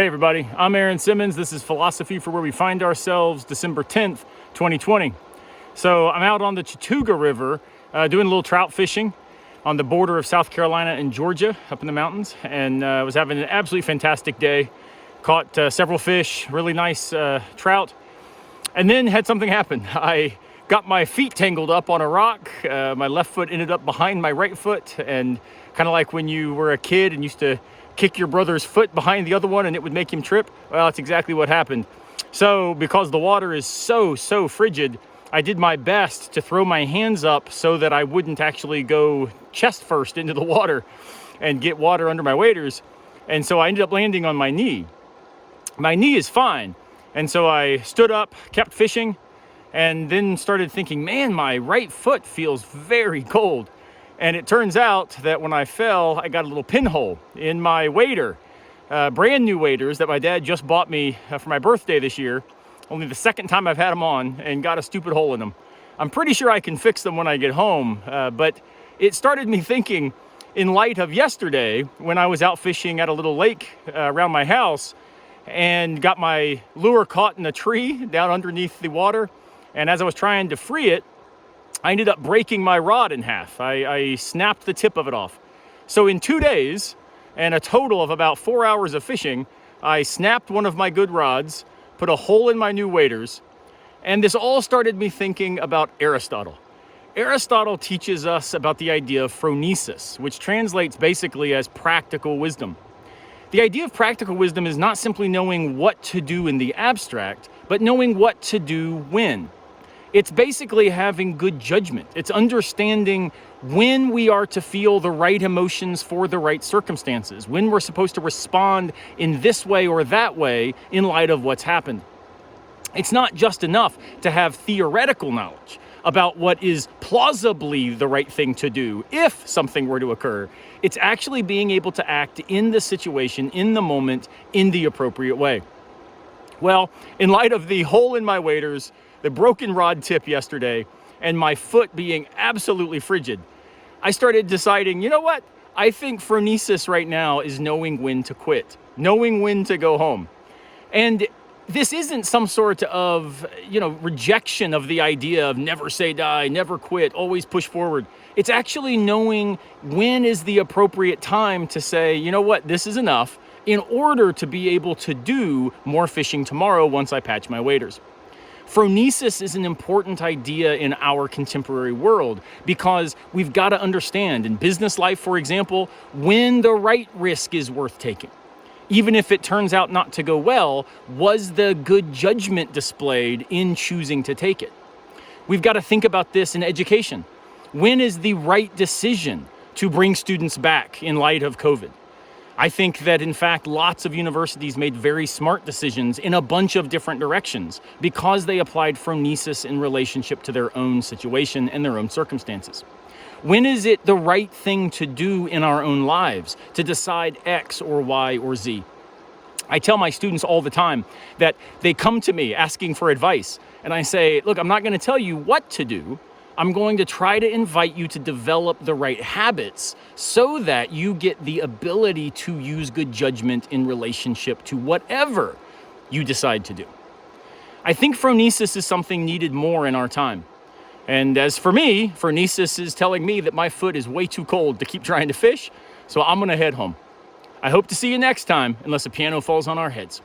Hey everybody, I'm Aaron Simmons. This is Philosophy for Where We Find Ourselves, December 10th, 2020. So I'm out on the Chattooga River doing a little trout fishing on the border of South Carolina and Georgia up in the mountains, and was having an absolutely fantastic day. Caught several fish, really nice trout, and then had something happen. I got my feet tangled up on a rock. My left foot ended up behind my right foot, and kind of like when you were a kid and used to kick your brother's foot behind the other one and it would make him trip. Well, that's exactly what happened. So because the water is so frigid, I did my best to throw my hands up so that I wouldn't actually go chest first into the water and get water under my waders. And so I ended up landing on my knee. My knee is fine. And so I stood up, kept fishing, and then started thinking, man, my right foot feels very cold. And it turns out that when I fell, I got a little pinhole in my wader. Brand new waders that my dad just bought me for my birthday this year. Only the second time I've had them on, and got a stupid hole in them. I'm pretty sure I can fix them when I get home, but it started me thinking in light of yesterday when I was out fishing at a little lake around my house and got my lure caught in a tree down underneath the water. And as I was trying to free it, I ended up breaking my rod in half. I snapped the tip of it off. So in 2 days, and a total of about 4 hours of fishing, I snapped one of my good rods, put a hole in my new waders, and this all started me thinking about Aristotle. Aristotle teaches us about the idea of phronesis, which translates basically as practical wisdom. The idea of practical wisdom is not simply knowing what to do in the abstract, but knowing what to do when. It's basically having good judgment. It's understanding when we are to feel the right emotions for the right circumstances, when we're supposed to respond in this way or that way in light of what's happened. It's not just enough to have theoretical knowledge about what is plausibly the right thing to do if something were to occur. It's actually being able to act in the situation, in the moment, in the appropriate way. Well, in light of the hole in my waders, the broken rod tip yesterday, and my foot being absolutely frigid, I started deciding, you know what? I think phronesis right now is knowing when to quit, knowing when to go home. And this isn't some sort of, rejection of the idea of never say die, never quit, always push forward. It's actually knowing when is the appropriate time to say, you know what, this is enough, in order to be able to do more fishing tomorrow once I patch my waders. Phronesis is an important idea in our contemporary world because we've got to understand in business life, for example, when the right risk is worth taking. Even if it turns out not to go well, was the good judgment displayed in choosing to take it? We've got to think about this in education. When is the right decision to bring students back in light of COVID? I think that, in fact, lots of universities made very smart decisions in a bunch of different directions because they applied phronesis in relationship to their own situation and their own circumstances. When is it the right thing to do in our own lives to decide X or Y or Z? I tell my students all the time that they come to me asking for advice, and I say, look, I'm not going to tell you what to do. I'm going to try to invite you to develop the right habits so that you get the ability to use good judgment in relationship to whatever you decide to do. I think phronesis is something needed more in our time. And as for me, phronesis is telling me that my foot is way too cold to keep trying to fish, so I'm going to head home. I hope to see you next time, unless a piano falls on our heads.